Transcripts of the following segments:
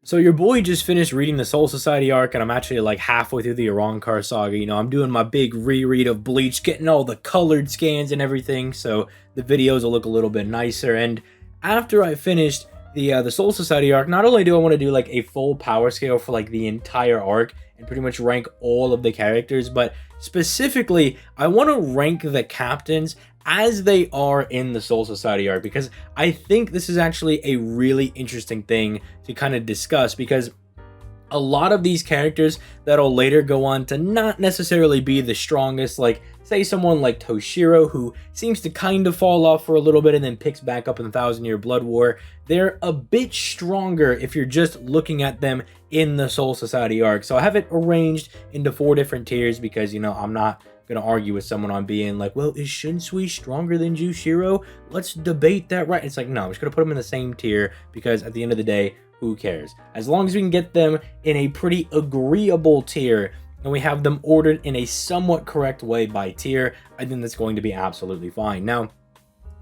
So your boy just finished reading the Soul Society arc, and I'm actually like halfway through the Arrancar saga. I'm doing my big reread of Bleach, getting all the colored scans and everything, so the videos will look a little bit nicer. And after I finished the Soul Society arc, not only do I want to do like a full power scale for like the entire arc and pretty much rank all of the characters, but specifically I want to rank the captains as they are in the Soul Society arc, because I think this is actually a really interesting thing to kind of discuss, because a lot of these characters that'll later go on to not necessarily be the strongest, like say someone like Toshiro, who seems to kind of fall off for a little bit and then picks back up in the Thousand Year Blood War, they're a bit stronger if you're just looking at them in the Soul Society arc. So I have it arranged into 4 different tiers because, I'm not gonna argue with someone on being like, well, is Shinsui stronger than Jushiro? Let's debate that, right? It's like, no, I'm just gonna put them in the same tier because at the end of the day, who cares? As long as we can get them in a pretty agreeable tier and we have them ordered in a somewhat correct way by tier, I think that's going to be absolutely fine. Now,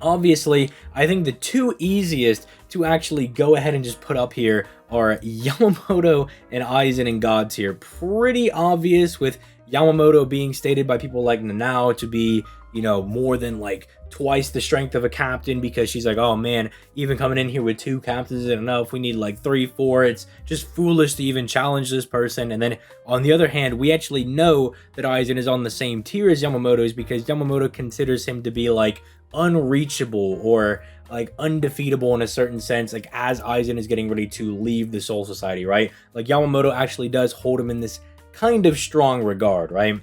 obviously, I think the 2 easiest to actually go ahead and just put up here are Yamamoto and Aizen in God tier. Pretty obvious, with Yamamoto being stated by people like Nanao to be, more than like twice the strength of a captain, because she's like, oh man, even coming in here with 2 captains isn't enough. We need like 3, 4. It's just foolish to even challenge this person. And then on the other hand, we actually know that Aizen is on the same tier as Yamamoto's because Yamamoto considers him to be like unreachable or like undefeatable in a certain sense, like as Aizen is getting ready to leave the Soul Society, right? Like Yamamoto actually does hold him in this kind of strong regard, right?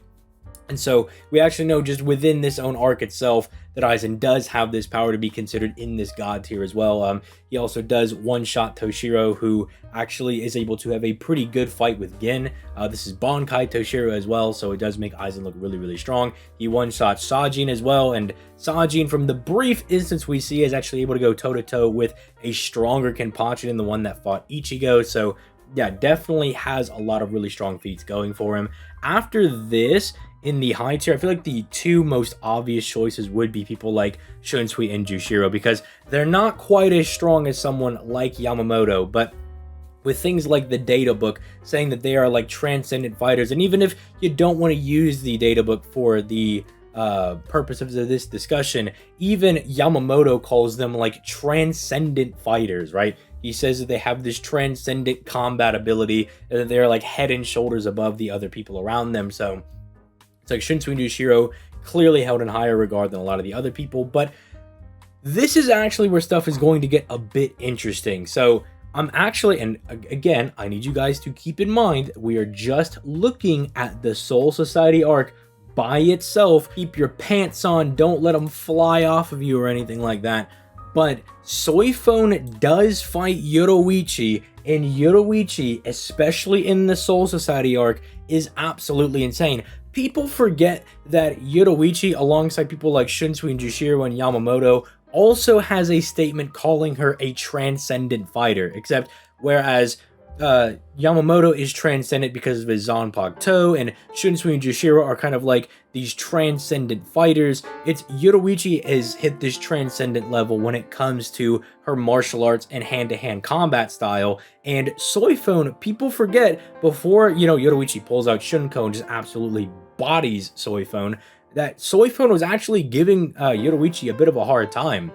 And so we actually know just within this own arc itself that Aizen does have this power to be considered in this god tier as well. He also does one-shot Toshiro, who actually is able to have a pretty good fight with Gin. This is Bankai Toshiro as well, so it does make Aizen look really, really strong. He one-shot Sajin as well, and Sajin, from the brief instance we see, is actually able to go toe-to-toe with a stronger Kenpachi than the one that fought Ichigo. So yeah, definitely has a lot of really strong feats going for him. After this, in the high tier, I feel like the 2 most obvious choices would be people like Shunsui and Jushiro, because they're not quite as strong as someone like Yamamoto, but with things like the data book saying that they are like transcendent fighters, and even if you don't want to use the data book for the purpose of this discussion, even Yamamoto calls them like transcendent fighters, right? He says that they have this transcendent combat ability and that they're like head and shoulders above the other people around them. So it's like Shunsui and Jushiro clearly held in higher regard than a lot of the other people, but this is actually where stuff is going to get a bit interesting. So I'm actually, and again, I need you guys to keep in mind, we are just looking at the Soul Society arc by itself. Keep your pants on, don't let them fly off of you or anything like that. But Soifone does fight Yoruichi, and Yoruichi, especially in the Soul Society arc, is absolutely insane. People forget that Yoruichi, alongside people like Shunsui and Jushiro and Yamamoto, also has a statement calling her a transcendent fighter, except whereas Yamamoto is transcendent because of his Zanpakuto, and Shunsui and Jushiro are kind of like these transcendent fighters. It's Yoruichi has hit this transcendent level when it comes to her martial arts and hand-to-hand combat style. And Soifone, people forget, before, Yoruichi pulls out Shunko and just absolutely bodies Soifone, that Soifone was actually giving Yoruichi a bit of a hard time.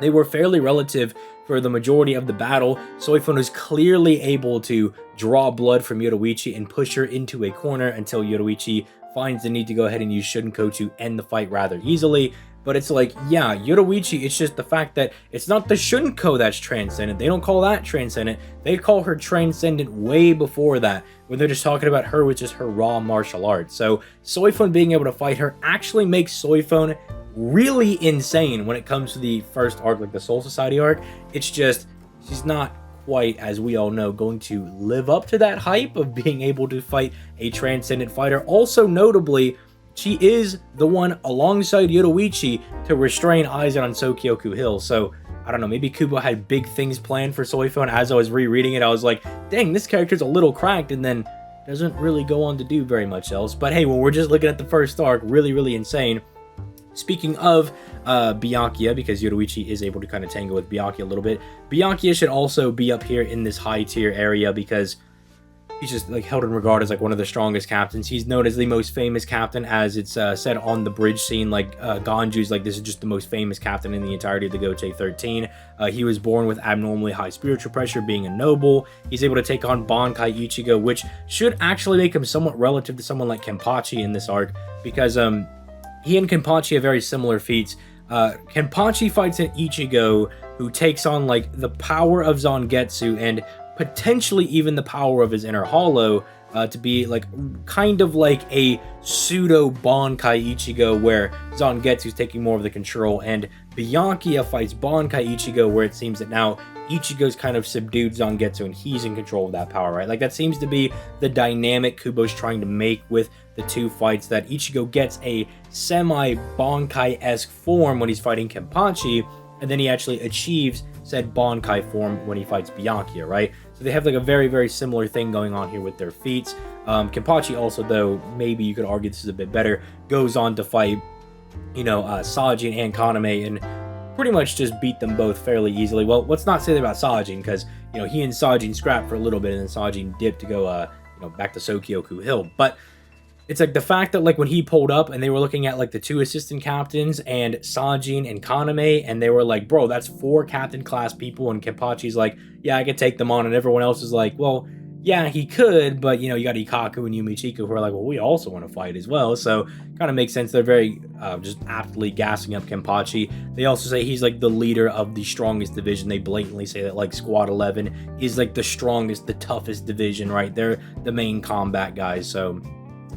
They were fairly relative for the majority of the battle. Soifone was clearly able to draw blood from Yoruichi and push her into a corner until Yoruichi finds the need to go ahead and use Shunko to end the fight rather easily. But it's like, yeah, Yoruichi, it's just the fact that it's not the Shunko that's transcendent. They don't call that transcendent. They call her transcendent way before that, when they're just talking about her with just her raw martial arts. So Soifone being able to fight her actually makes Soifone really insane when it comes to the first arc, like the Soul Society arc. It's just, she's not quite, as we all know, going to live up to that hype of being able to fight a transcendent fighter. Also notably, she is the one alongside Yoruichi to restrain Aizen on Sokyoku Hill. So I don't know, maybe Kubo had big things planned for Soifone. As I was rereading it, I was like, dang, this character's a little cracked, and then doesn't really go on to do very much else. But hey, when we're just looking at the first arc, really, really insane. Speaking of Byakuya, because Yoruichi is able to kind of tangle with Byakuya a little bit, Byakuya should also be up here in this high tier area because he's just like held in regard as like one of the strongest captains. He's known as the most famous captain, as it's said on the bridge scene. Like Ganju's like, this is just the most famous captain in the entirety of the Goche 13. He was born with abnormally high spiritual pressure, being a noble. He's able to take on Bankai Ichigo, which should actually make him somewhat relative to someone like Kenpachi in this arc, because he and Kenpachi have very similar feats. Kenpachi fights an Ichigo who takes on like the power of Zangetsu and potentially even the power of his inner hollow, to be like kind of like a pseudo Bankai Ichigo, where Zangetsu's taking more of the control, and Byakuya fights Bankai Ichigo, where it seems that now Ichigo's kind of subdued Zangetsu and he's in control of that power, right? Like that seems to be the dynamic Kubo's trying to make with the two fights, that Ichigo gets a semi-Bankai-esque form when he's fighting Kenpachi, and then he actually achieves said Bankai form when he fights Byakuya, right? So they have like a very, very similar thing going on here with their feats. Kenpachi also, though, maybe you could argue this is a bit better, goes on to fight, you know, Sajin and Kaname, and pretty much just beat them both fairly easily. Well, let's not say that about Sajin, because, you know, he and Sajin scrapped for a little bit, and then Sajin dipped to go, you know, back to Sokyoku Hill. But it's like the fact that like when he pulled up and they were looking at like the two assistant captains and Sajin and Kaname, and they were like, bro, that's 4 captain class people, and Kenpachi's like, yeah, I could take them on, and everyone else is like, well, yeah, he could, but you know, you got Ikaku and Yumichiko who are like, well, we also want to fight as well. So kind of makes sense. They're very just aptly gassing up Kenpachi. They also say he's like the leader of the strongest division. They blatantly say that like Squad 11 is like the strongest, the toughest division, right? They're the main combat guys. So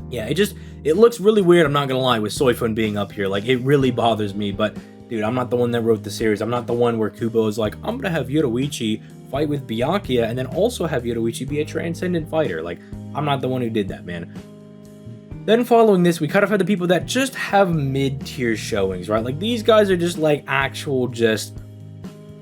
yeah, it looks really weird, I'm not gonna lie, with Soifun being up here. Like, it really bothers me, but dude, I'm not the one that wrote the series. I'm not the one where Kubo is like, I'm gonna have Yoruichi fight with Byakuya and then also have Yoruichi be a transcendent fighter. Like, I'm not the one who did that, man. Then following this, we kind of have the people that just have mid-tier showings, right? Like, these guys are just like actual just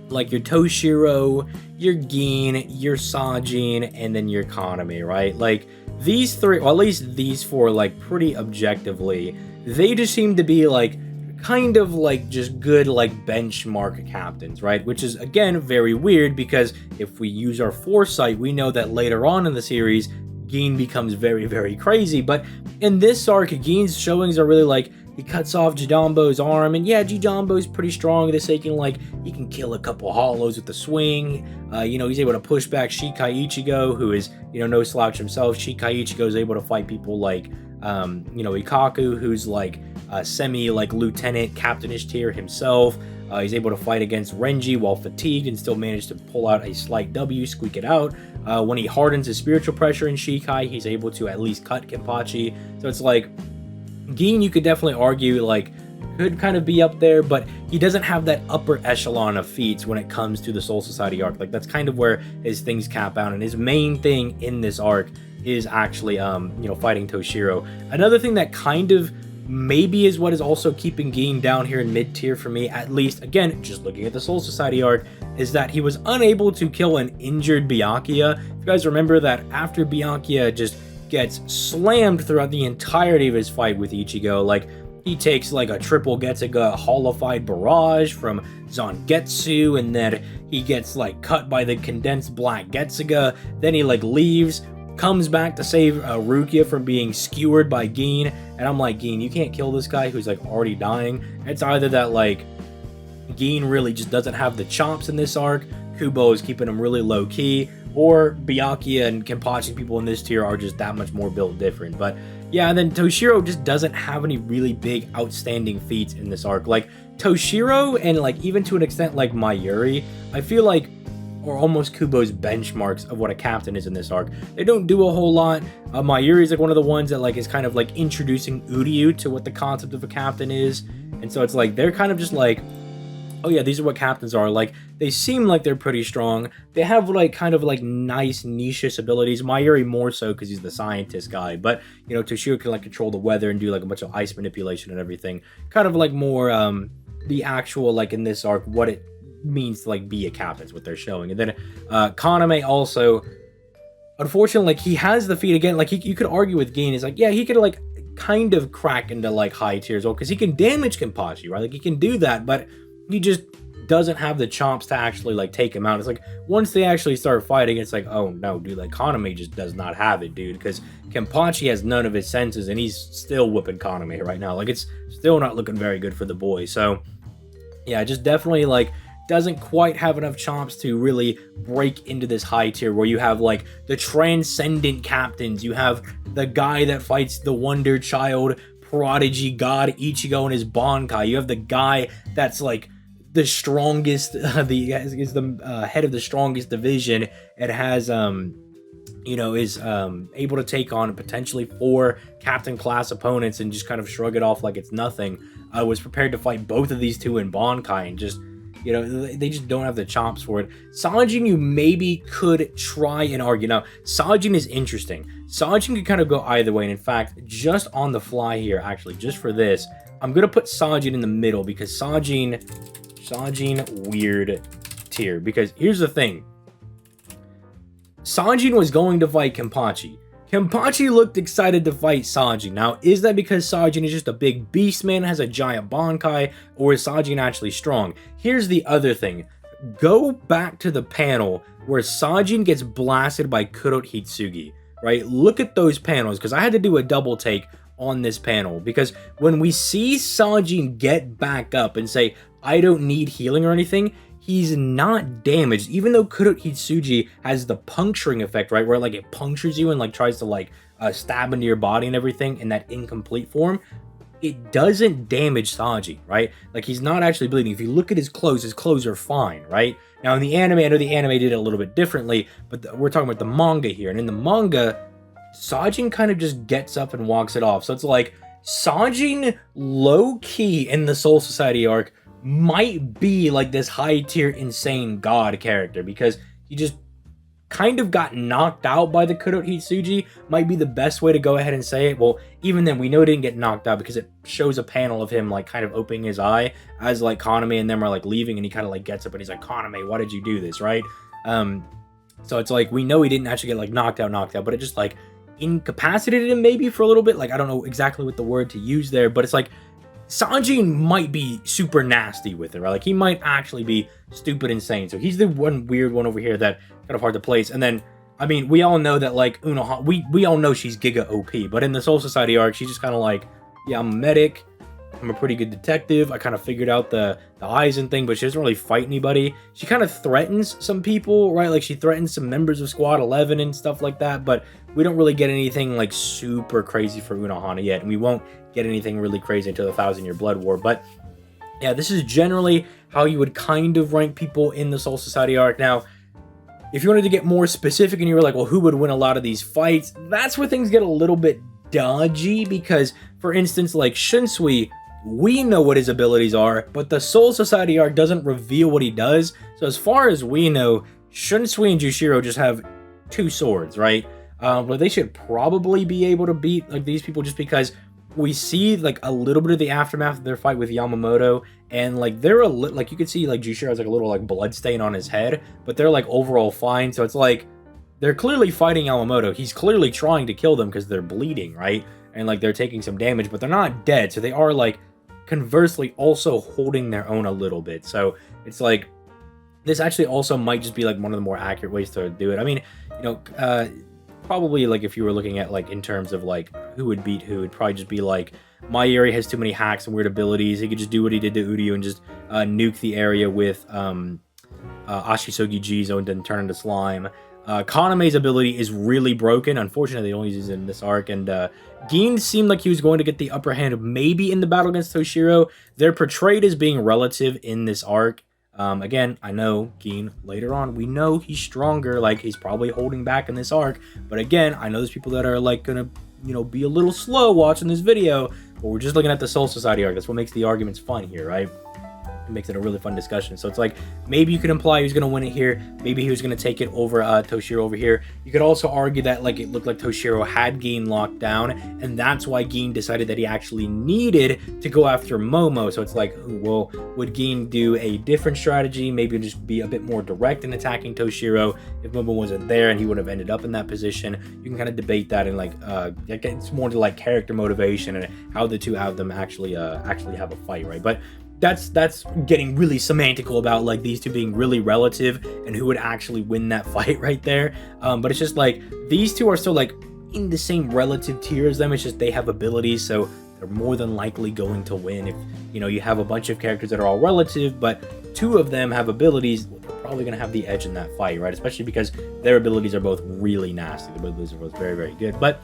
like your Toshiro, your Gin, your Sajin, and then your Kaname, right? Like, these 3, or at least these 4, like, pretty objectively, they just seem to be, like, kind of, like, just good, like, benchmark captains, right? Which is, again, very weird, because if we use our foresight, we know that later on in the series, Gin becomes very, very crazy. But in this arc, Gin's showings are really, like, he cuts off Jidambo's arm, and yeah, Jidambo's pretty strong. They're saying, like, he can kill a couple hollows with the swing. You know, he's able to push back Shikai Ichigo, who is, you know, no slouch himself. Shikai Ichigo is able to fight people like, you know, Ikaku, who's like like lieutenant captainish tier himself. He's able to fight against Renji while fatigued and still manage to pull out a slight W, squeak it out. When he hardens his spiritual pressure in Shikai, he's able to at least cut Kenpachi. So it's like, Gin, you could definitely argue, like, could kind of be up there, but he doesn't have that upper echelon of feats when it comes to the Soul Society arc. Like, that's kind of where his things cap out, and his main thing in this arc is actually, you know, fighting Toshiro. Another thing that kind of maybe is what is also keeping Gin down here in mid-tier for me, at least, again, just looking at the Soul Society arc, is that he was unable to kill an injured Byakuya. If you guys remember that after Byakuya just gets slammed throughout the entirety of his fight with Ichigo, like, he takes like a triple Getsuga holified barrage from Zangetsu, and then he gets like cut by the condensed black Getsuga, then he like leaves, comes back to save Rukia from being skewered by Gin, and I'm like, Gin, you can't kill this guy who's like already dying. It's either that like Gin really just doesn't have the chops in this arc, Kubo is keeping him really low key, or Byakuya and Kenpachi people in this tier are just that much more built different. But yeah, and then Toshiro just doesn't have any really big outstanding feats in this arc. Like, Toshiro and like even to an extent like Mayuri, I feel like are almost Kubo's benchmarks of what a captain is in this arc. They don't do a whole lot. Mayuri is like one of the ones that like is kind of like introducing Uryu to what the concept of a captain is. And so it's like they're kind of just like, oh yeah, these are what captains are. Like, they seem like they're pretty strong. They have like kind of like nice niche abilities. Mayuri more so because he's the scientist guy, but you know, Toshiro can like control the weather and do like a bunch of ice manipulation and everything. Kind of like more the actual, like in this arc, what it means to like be a captain is what they're showing. And then Kaname also, unfortunately, like he has the feat again. Like you could argue with Gin is like, yeah, he could like kind of crack into like high tier as well, because he can damage Kenpachi, right? Like he can do that, but he just doesn't have the chomps to actually like take him out. It's like once they actually start fighting, it's like, oh no, dude, like Kaname just does not have it, dude, because Kenpachi has none of his senses and he's still whooping Kaname right now. Like it's still not looking very good for the boy. So yeah, just definitely like doesn't quite have enough chomps to really break into this high tier where you have like the transcendent captains, you have the guy that fights the wonder child prodigy god Ichigo and his Bankai, you have the guy that's like the strongest, is the head of the strongest division. It has you know, is able to take on potentially 4 captain class opponents and just kind of shrug it off like it's nothing. Was prepared to fight both of these two in Bankai, and just, you know, they just don't have the chops for it. Sanjin, you maybe could try and argue. Now, Sanjin is interesting. Sanjin could kind of go either way, and in fact, just on the fly here, actually, just for this, I'm going to put Sanjin in the middle, because Sanjin, weird tier. Because here's the thing. Sanjin was going to fight Kenpachi. Kenpachi looked excited to fight Sanjin. Now, is that because Sanjin is just a big beast man, has a giant Bankai, or is Sanjin actually strong? Here's the other thing. Go back to the panel where Sanjin gets blasted by Kurot Hitsugi, right? Look at those panels, because I had to do a double take on this panel, because when we see Sanjin get back up and say, I don't need healing or anything, he's not damaged, even though Kurot Hitsugi has the puncturing effect, right? Where like it punctures you and like tries to like stab into your body and everything in that incomplete form. It doesn't damage Sanji, right? Like he's not actually bleeding. If you look at his clothes are fine, right? Now in the anime, I know the anime did it a little bit differently, but we're talking about the manga here. And in the manga, Sanjin kind of just gets up and walks it off. So it's like Sanjin low-key in the Soul Society arc might be like this high tier insane god character, because he just kind of got knocked out by the Kurot Hitsugi, might be the best way to go ahead and say it. Well, even then we know he didn't get knocked out, because it shows a panel of him like kind of opening his eye as like Kaname and them are like leaving, and he kind of like gets up and he's like, Kaname, why did you do this, right? So it's like we know he didn't actually get like knocked out, but it just like incapacitated him maybe for a little bit. Like I don't know exactly what the word to use there, but it's like Sanjin might be super nasty with it, right? Like he might actually be stupid insane. So he's the one weird one over here that kind of hard to place. And then, I mean, we all know that like Unohana, we all know she's Giga OP, but in the Soul Society arc, she's just kind of like, yeah, I'm a medic, I'm a pretty good detective, I kind of figured out the Aizen thing, but she doesn't really fight anybody. She kind of threatens some people, right? Like she threatens some members of Squad 11 and stuff like that, but we don't really get anything like super crazy for Unohana yet, and we won't get anything really crazy until the 1,000-Year Blood War. But yeah, this is generally how you would kind of rank people in the Soul Society arc. Now, if you wanted to get more specific and you were like, well, who would win a lot of these fights? That's where things get a little bit dodgy, because, for instance, like Shunsui, we know what his abilities are, but the Soul Society arc doesn't reveal what he does. So as far as we know, Shunsui and Jushiro just have 2 swords, right? But they should probably be able to beat like these people, just because we see like a little bit of the aftermath of their fight with Yamamoto, and like they're like you can see like Jushiro has like a little like blood stain on his head, but they're like overall fine. So it's like they're clearly fighting Yamamoto. He's clearly trying to kill them because they're bleeding, right? And like they're taking some damage, but they're not dead. So they are like conversely also holding their own a little bit. So it's like this actually also might just be like one of the more accurate ways to do it. I mean, you know, probably like if you were looking at like in terms of like who would beat who, it'd probably just be like Mayuri has too many hacks and weird abilities. He could just do what he did to Uryu and just nuke the area with Ashisogi Jizo and then turn into slime. Kaname's ability is really broken. Unfortunately, they only use it in this arc. And Gin seemed like he was going to get the upper hand maybe in the battle against Toshiro. They're portrayed as being relative in this arc. Again, I know Gin later on, we know he's stronger, like he's probably holding back in this arc, but again, I know there's people that are like gonna, you know, be a little slow watching this video, but we're just looking at the Soul Society arc. That's what makes the arguments fun here, right? makes it a really fun discussion. So it's like, maybe you could imply he was going to win it here. Maybe he was going to take it over Toshiro over here. You could also argue that like it looked like Toshiro had Gin locked down, and that's why Gin decided that he actually needed to go after Momo. So it's like, well, would Gin do a different strategy? Maybe just be a bit more direct in attacking Toshiro if Momo wasn't there, and he would have ended up in that position. You can kind of debate that, and like it's more to like character motivation and how the two of them actually have a fight, right? But that's getting really semantical about like these two being really relative and who would actually win that fight right there. But it's just like these two are still like in the same relative tier as them. It's just they have abilities, so they're more than likely going to win. If you have a bunch of characters that are all relative, but two of them have abilities, they're probably gonna have the edge in that fight, right? Especially because their abilities are both really nasty. Their abilities are both very, very good. But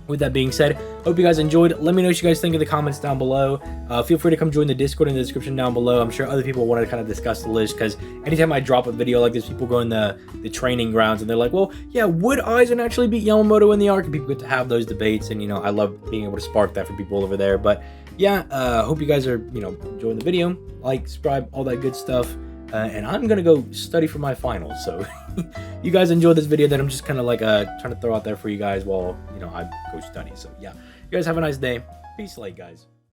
with that being said, hope you guys enjoyed. Let me know what you guys think in the comments down below. Feel free to come join the Discord in the description down below. I'm sure other people want to kind of discuss the list, because anytime I drop a video like this, people go in the training grounds and they're like, well, yeah, would Aizen actually beat Yamamoto in the arc? And people get to have those debates, and I love being able to spark that for people over there. But yeah, hope you guys are enjoying the video. Like, subscribe, all that good stuff. And I'm gonna go study for my finals, so you guys enjoy this video that I'm just kind of like trying to throw out there for you guys while I go study. So yeah, you guys have a nice day. Peace, late guys.